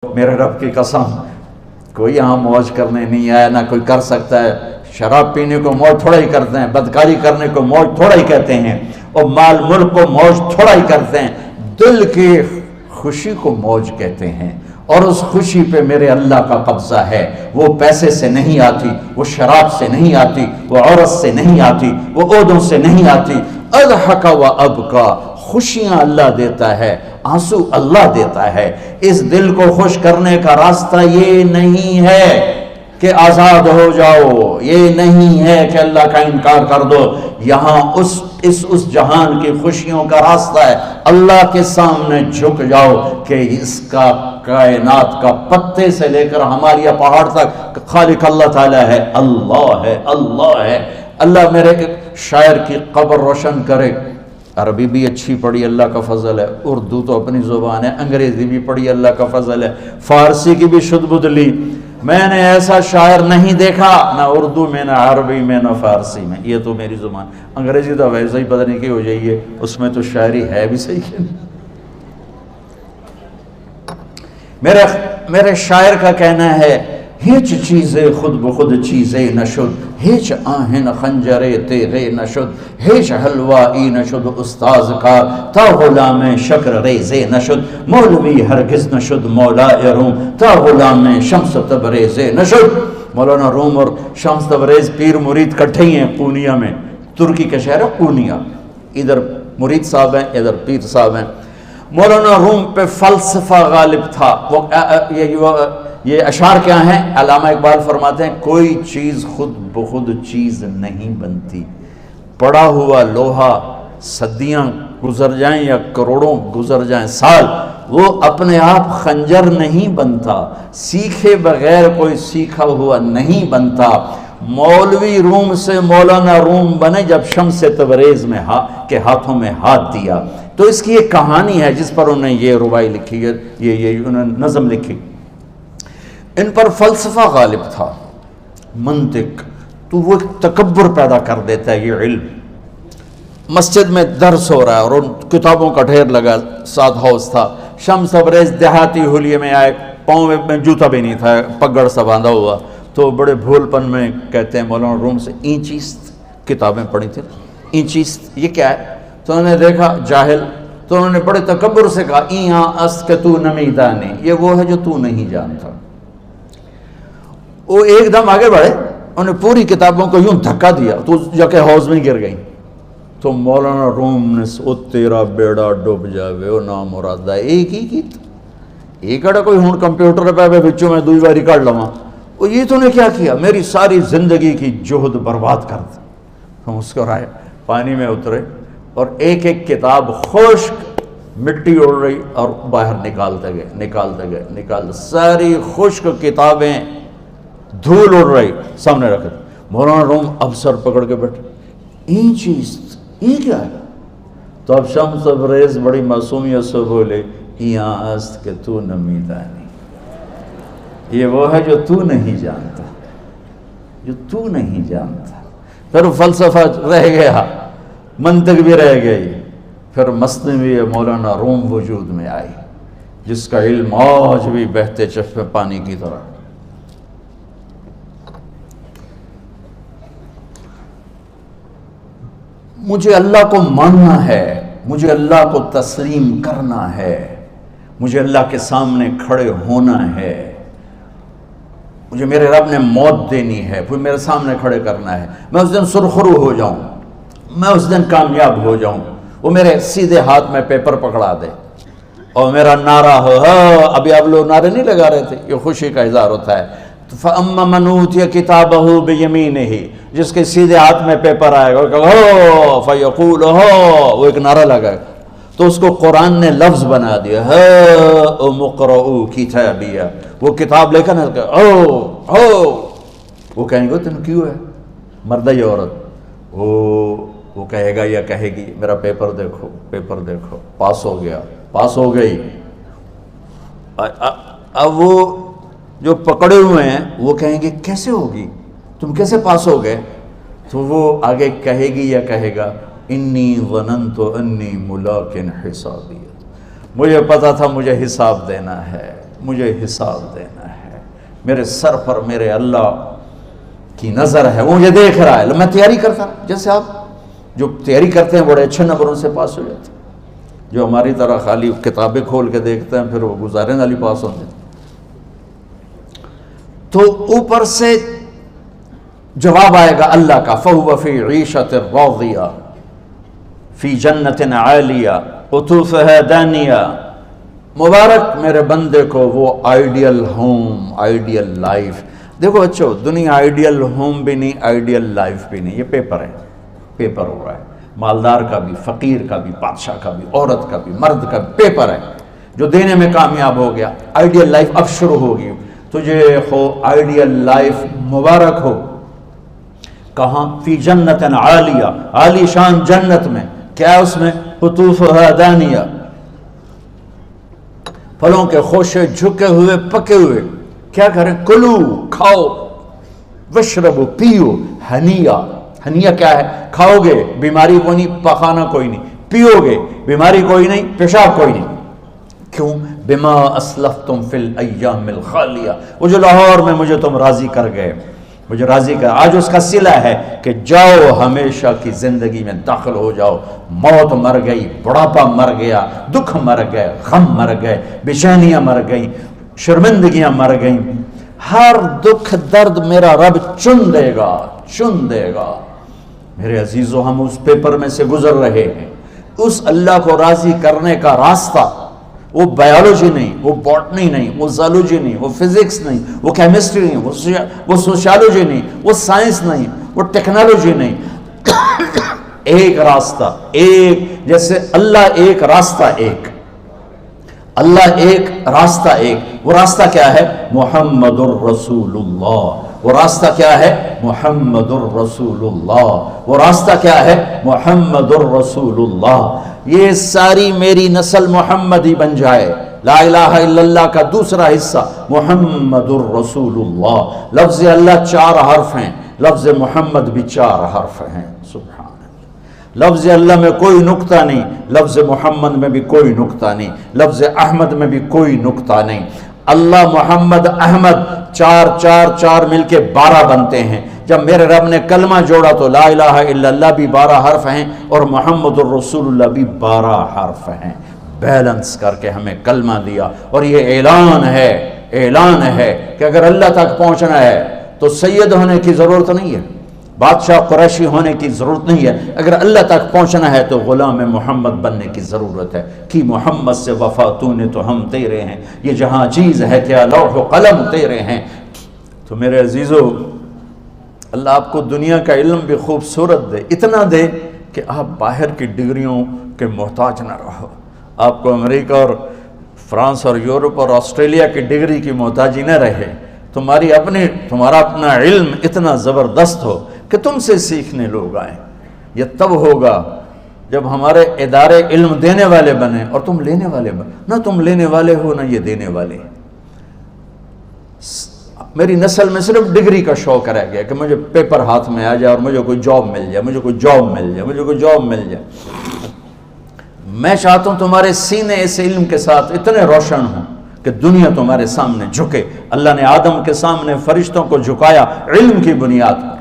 میرے رب کی قسم کوئی یہاں موج کرنے نہیں آیا، نہ کوئی کر سکتا ہے۔ شراب پینے کو موج تھوڑا ہی کرتے ہیں، بدکاری کرنے کو موج تھوڑا ہی کہتے ہیں، اور مال ملک کو موج تھوڑا ہی کرتے ہیں، دل کی خوشی کو موج کہتے ہیں۔ اور اس خوشی پہ میرے اللہ کا قبضہ ہے، وہ پیسے سے نہیں آتی، وہ شراب سے نہیں آتی، وہ عورت سے نہیں آتی، وہ عہدوں سے نہیں آتی۔ اضحک و ابکا، خوشیاں اللہ دیتا ہے، آنسو اللہ دیتا ہے۔ اس دل کو خوش کرنے کا راستہ یہ نہیں ہے کہ آزاد ہو جاؤ، یہ نہیں ہے کہ اللہ کا انکار کر دو۔ یہاں اس جہان کی خوشیوں کا راستہ ہے، اللہ کے سامنے جھک جاؤ کہ اس کا کائنات کا پتے سے لے کر ہمارے پہاڑ تک خالق اللہ تعالیٰ ہے، اللہ ہے، اللہ ہے۔ اللہ میرے شاعر کی قبر روشن کرے۔ عربی بھی اچھی پڑھی، اللہ کا فضل ہے، اردو تو اپنی زبان ہے، انگریزی بھی پڑھی، اللہ کا فضل ہے، فارسی کی بھی شد بد لی۔ میں نے ایسا شاعر نہیں دیکھا، نہ اردو میں، نہ عربی میں، نہ فارسی میں، یہ تو میری زبان۔ انگریزی تو ویسے ہی پتہ نہیں کی ہو جائیے، اس میں تو شاعری ہے بھی صحیح ہے۔ میرے شاعر کا کہنا ہے، ہیچ چیزیں خود بخود چیزیں نشد، ہیچ آہن خنجرے تیغے نشد، ہیچ حلوائی نشد استاذ کا، تا غلام شکر ریزے نشد، مولوی ہرگز نشد مولا روم، تا غلام شمس تبریز نشد۔ مولانا روم اور شمس تبریز پیر مرید کٹھے ہی ہیں پونیا میں، ترکی کا شہر ہے پونیا، ادھر مرید صاحب ہیں، ادھر پیر صاحب ہیں۔ مولانا روم پہ فلسفہ غالب تھا۔ یہ اشعار کیا ہیں؟ علامہ اقبال فرماتے ہیں، کوئی چیز خود بخود چیز نہیں بنتی، پڑا ہوا لوہا صدیاں گزر جائیں یا کروڑوں گزر جائیں سال، وہ اپنے آپ خنجر نہیں بنتا، سیکھے بغیر کوئی سیکھا ہوا نہیں بنتا۔ مولوی روم سے مولانا روم بنے جب شمس تبریز میں کے ہاتھوں میں ہاتھ دیا۔ تو اس کی ایک کہانی ہے جس پر انہوں نے یہ ربائی لکھی ہے، یہ انہوں نے نظم لکھی۔ ان پر فلسفہ غالب تھا، منطق، تو وہ تکبر پیدا کر دیتا ہے یہ علم۔ مسجد میں درس ہو رہا ہے اور ان کتابوں کا ڈھیر لگا، ساتھ ہاؤس تھا۔ شمس تبریز دیہاتی حلیے میں آئے، پاؤں میں جوتا بھی نہیں تھا، پگڑ سا باندھا ہوا، تو بڑے بھول پن میں کہتے ہیں مولانا روم سے، اینچیست کتابیں پڑھی تھیں، اینچیست یہ کیا ہے؟ تو انہوں نے دیکھا جاہل، تو انہوں نے بڑے تکبر سے کہا، ایہاں است کہ تو نمیدانی، یہ وہ ہے جو تو نہیں جانتا۔ وہ ایک دم آگے بڑھے، انہوں نے پوری کتابوں کو یوں دھکا دیا تو جا کے حوض میں گر گئی۔ تو مولانا روم نے او تیرا بیڑا ڈوب جاوے او نام مرادہ، ایک ہی کی ایک اڑا کوئی ہون کمپیوٹر پہ بچوں میں دوئی باری کر لواں، وہ یہ تو نے کیا کیا، میری ساری زندگی کی جہد برباد کر دی۔ ہم مسکرائے، پانی میں اترے اور ایک ایک کتاب خشک مٹی اڑ رہی اور باہر نکالتے گئے، ساری خشک کتابیں دھول اڑ رہی سامنے رکھے۔ مولانا روم اب سر پکڑ کے بیٹھے، این چیز یہ کیا ہے؟ تو اب شمس تبریز بڑی معصومیت سے بولے، یہاں است کہ تو نمیدانی، یہ وہ ہے جو تو نہیں جانتا، جو تو نہیں جانتا۔ پھر فلسفہ رہ گیا، منطق بھی رہ گئی، پھر مثنوی مولانا روم وجود میں آئی، جس کا علم آج بھی بہتے چشمے پانی کی طرح۔ مجھے اللہ کو ماننا ہے، مجھے اللہ کو تسلیم کرنا ہے، مجھے اللہ کے سامنے کھڑے ہونا ہے، مجھے میرے رب نے موت دینی ہے، پھر میرے سامنے کھڑے کرنا ہے، میں اس دن سرخرو ہو جاؤں، میں اس دن کامیاب ہو جاؤں، وہ میرے سیدھے ہاتھ میں پیپر پکڑا دے اور میرا نعرہ ہو، ابھی آپ لوگ نعرے نہیں لگا رہے تھے، یہ خوشی کا اظہار ہوتا ہے۔ فَأَمَّا مَنْ أُوتِيَ كِتَابَهُ بِيَمِينِهِ، جس کے سیدھے ہاتھ میں پیپر آئے گا، فَيَقُولُ وہ ایک نعرہ لگائے گا، تو اس کو قرآن نے لفظ بنا دیا، هَاؤْمُ اقْرَءُوا كِتَابِيَهْ، وہ کتاب لے کر وہ کہیں گے تم کیوں ہے، مرد یا عورت، وہ کہے گا یا کہے گی، میرا پیپر دیکھو، پیپر دیکھو، پاس ہو گیا، پاس ہو گئی۔ اب وہ جو پکڑے ہوئے ہیں وہ کہیں گے کیسے ہوگی، تم کیسے پاس ہو گئے؟ تو وہ آگے کہے گی یا کہے گا، انی ظننت انی ملاق حسابی، مجھے پتا تھا مجھے حساب دینا ہے، مجھے حساب دینا ہے، میرے سر پر میرے اللہ کی نظر ہے، وہ مجھے دیکھ رہا ہے۔ میں تیاری کرتا ہوں، جیسے آپ جو تیاری کرتے ہیں بڑے اچھے نمبروں سے پاس ہو جاتے ہیں، جو ہماری طرح خالی کتابیں کھول کے دیکھتے ہیں پھر وہ گزارے والی پاس ہوتے ہیں۔ تو اوپر سے جواب آئے گا اللہ کا، فَهُوَ فِي عِيشَةٍ رَاضِيَةٍ فِي جَنَّةٍ عَالِيَةٍ قُطُوفُهَا دَانِيَةٌ۔ مبارک میرے بندے کو وہ آئیڈیل ہوم، آئیڈیل لائف۔ دیکھو بچو، دنیا آئیڈیل ہوم بھی نہیں، آئیڈیل لائف بھی نہیں، یہ پیپر ہے، پیپر ہو رہا ہے۔ مالدار کا بھی، فقیر کا بھی، بادشاہ کا بھی، عورت کا بھی، مرد کا بھی پیپر ہے۔ جو دینے میں کامیاب ہو گیا، آئیڈیل لائف اب شروع ہوگی۔ تجھے ہو آئیڈیل لائف مبارک ہو۔ کہاں؟ فی جنت عالیہ، عالی شان جنت میں۔ کیا ہے اس میں؟ قطوفها دانیہ، پھلوں کے خوشے جھکے ہوئے پکے ہوئے۔ کیا کریں؟ کلو، کھاؤ، وشربو، پیو، ہنیا۔ ہنیا کیا ہے؟ کھاؤ گے بیماری کوئی نہیں، پخانا کوئی نہیں، پیو گے بیماری کوئی نہیں، پیشاب کوئی نہیں۔ کیوں؟ بما اسلفتم فی الایام الخالیہ، وہ جو لاہور میں مجھے تم راضی کر گئے، مجھے راضی کر، آج اس کا صلہ ہے کہ جاؤ ہمیشہ کی زندگی میں داخل ہو جاؤ۔ موت مر گئی، بڑھاپا مر گیا، دکھ مر گئے، غم مر گئے، بے چینیاں مر گئیں، شرمندگیاں مر گئیں۔ ہر دکھ درد میرا رب چن دے گا، چن دے گا۔ میرے عزیزو، ہم اس پیپر میں سے گزر رہے ہیں۔ اس اللہ کو راضی کرنے کا راستہ، وہ بایولوجی نہیں، وہ باٹنی نہیں، وہ زالوجی نہیں، وہ فزکس نہیں، وہ کیمسٹری نہیں، وہ سوشیالوجی نہیں، وہ سائنس نہیں، وہ ٹیکنالوجی نہیں۔ ایک راستہ، ایک، جیسے اللہ ایک، راستہ ایک، اللہ ایک، راستہ ایک۔ وہ راستہ کیا ہے؟ محمد الرسول اللہ۔ وہ راستہ کیا ہے؟ محمد الرسول اللہ۔ وہ راستہ کیا ہے؟ محمد الرسول اللہ۔ یہ ساری میری نسل محمدی بن جائے۔ لا الہ الا اللہ کا دوسرا حصہ محمد الرسول اللہ۔ لفظ اللہ 4 حرف ہیں، لفظ محمد بھی 4 حرف ہیں۔ سبحان اللہ۔ لفظ اللہ میں کوئی نقطہ نہیں، لفظ محمد میں بھی کوئی نقطہ نہیں، لفظ احمد میں بھی کوئی نقطہ نہیں۔ اللہ، محمد، احمد، 4 4 4 مل کے 12 بنتے ہیں۔ جب میرے رب نے کلمہ جوڑا تو لا الہ الا اللہ بھی 12 حرف ہیں اور محمد الرسول اللہ بھی 12 حرف ہیں۔ بیلنس کر کے ہمیں کلمہ دیا، اور یہ اعلان ہے، اعلان ہے کہ اگر اللہ تک پہنچنا ہے تو سید ہونے کی ضرورت نہیں ہے، بادشاہ قریشی ہونے کی ضرورت نہیں ہے۔ اگر اللہ تک پہنچنا ہے تو غلام محمد بننے کی ضرورت ہے۔ کہ محمد سے وفا تو نے تو ہم تیرے ہیں، یہ جہاں چیز ہے کیا لوح و قلم تیرے ہیں۔ تو میرے عزیزو، اللہ آپ کو دنیا کا علم بھی خوبصورت دے، اتنا دے کہ آپ باہر کی ڈگریوں کے محتاج نہ رہو، آپ کو امریکہ اور فرانس اور یورپ اور آسٹریلیا کی ڈگری کی محتاجی نہ رہے، تمہارا اپنا علم اتنا زبردست ہو کہ تم سے سیکھنے لوگ آئیں۔ یہ تب ہوگا جب ہمارے ادارے علم دینے والے بنے اور تم لینے والے بنے، نہ تم لینے والے ہو نہ یہ دینے والے۔ میری نسل میں صرف ڈگری کا شوق رہ گیا کہ مجھے پیپر ہاتھ میں آ جائے اور مجھے کوئی جاب مل جائے، مجھے کوئی جاب مل جائے، مجھے کوئی جاب مل جائے۔ میں چاہتا ہوں تمہارے سینے اس علم کے ساتھ اتنے روشن ہوں کہ دنیا تمہارے سامنے جھکے۔ اللہ نے آدم کے سامنے فرشتوں کو جھکایا علم کی بنیاد پر،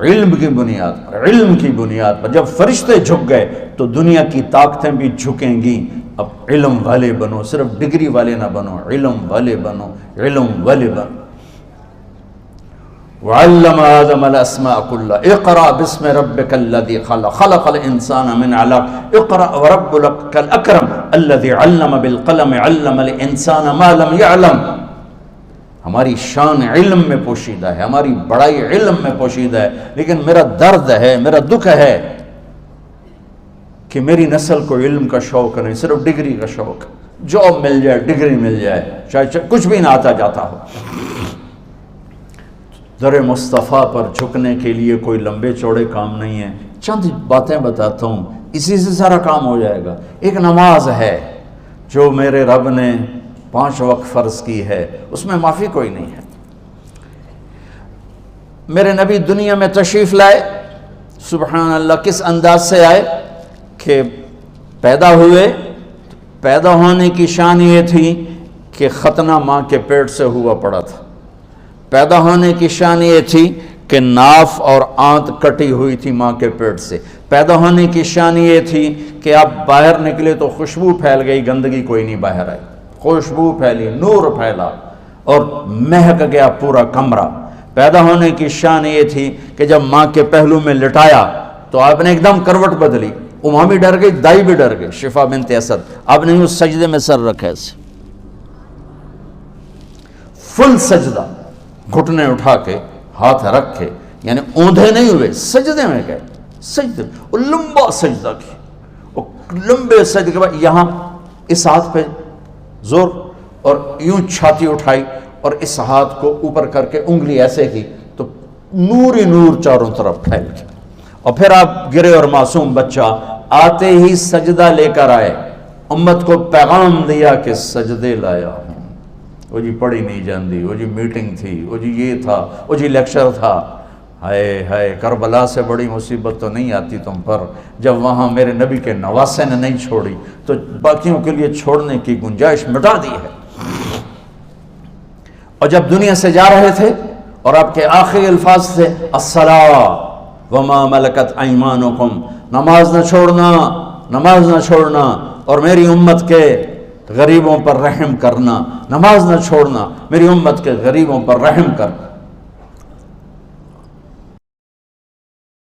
علم کی بنیاد پر، علم کی بنیاد پر۔ جب فرشتے جھک گئے تو دنیا کی طاقتیں بھی جھکیں گی۔ اب علم والے بنو، صرف ڈگری والے نہ بنو، علم والے بنو، علم والے بنو۔ وعلم آدم الاسماء كلها اقرأ باسم ربك الذي خلق خلق الانسان من علق اقرأ وربك الاكرم الذي علم بالقلم علم الانسان ما لم يعلم۔ ہماری شان علم میں پوشیدہ ہے، ہماری بڑائی علم میں پوشیدہ ہے، لیکن میرا درد ہے، میرا دکھ ہے کہ میری نسل کو علم کا شوق نہیں، صرف ڈگری کا شوق۔ جاب مل جائے، ڈگری مل جائے، چاہے کچھ بھی نہ آتا جاتا ہو۔ در مصطفیٰ پر جھکنے کے لیے کوئی لمبے چوڑے کام نہیں ہیں، چند باتیں بتاتا ہوں، اسی سے سارا کام ہو جائے گا۔ ایک نماز ہے جو میرے رب نے 5 وقت فرض کی ہے، اس میں معافی کوئی نہیں ہے۔ میرے نبی دنیا میں تشریف لائے، سبحان اللہ، کس انداز سے آئے کہ پیدا ہوئے، پیدا ہونے کی شان یہ تھی کہ ختنہ ماں کے پیٹ سے ہوا پڑا تھا. پیدا ہونے کی شان یہ تھی کہ ناف اور آنت کٹی ہوئی تھی ماں کے پیٹ سے. پیدا ہونے کی شان یہ تھی کہ آپ باہر نکلے تو خوشبو پھیل گئی, گندگی کوئی نہیں باہر آئی, خوشبو پھیلی, نور پھیلا اور مہک گیا پورا کمرہ. پیدا ہونے کی شان یہ تھی کہ جب ماں کے پہلو میں لٹایا تو آپ نے ایک دم کروٹ بدلی. ماں بھی ڈر گئی, دائی بھی ڈر گئی, شفا بنت اسد. آپ نے اس سجدے میں سر رکھا ایسے فل سجدہ, گھٹنے اٹھا کے ہاتھ رکھ کے, یعنی اوندھے نہیں ہوئے, سجدے میں گئے. سجدے اور لمبا سجدہ کیا, اور لمبے سجدے کے بعد یہاں اس ہاتھ پہ زور اور یوں چھاتی اٹھائی اور اس ہاتھ کو اوپر کر کے انگلی ایسے کی تو نور ہی نور چاروں طرف پھیل گیا. اور پھر آپ گرے اور معصوم بچہ آتے ہی سجدہ لے کر آئے, امت کو پیغام دیا کہ سجدے لایا ہوں. وہ جی پڑھی نہیں جاندی, وہ جی میٹنگ تھی, وہ جی یہ تھا, وہ جی لیکچر تھا. ہائے ہائے, کربلا سے بڑی مصیبت تو نہیں آتی تم پر جب وہاں میرے نبی کے نواسے نے نہیں چھوڑی تو باقیوں کے لیے چھوڑنے کی گنجائش مٹا دی ہے. اور جب دنیا سے جا رہے تھے اور آپ کے آخری الفاظ تھے الصلاۃ وما ملکت ایمانکم, نماز نہ چھوڑنا, نماز نہ چھوڑنا, اور میری امت کے غریبوں پر رحم کرنا, نماز نہ چھوڑنا, میری امت کے غریبوں پر رحم کر.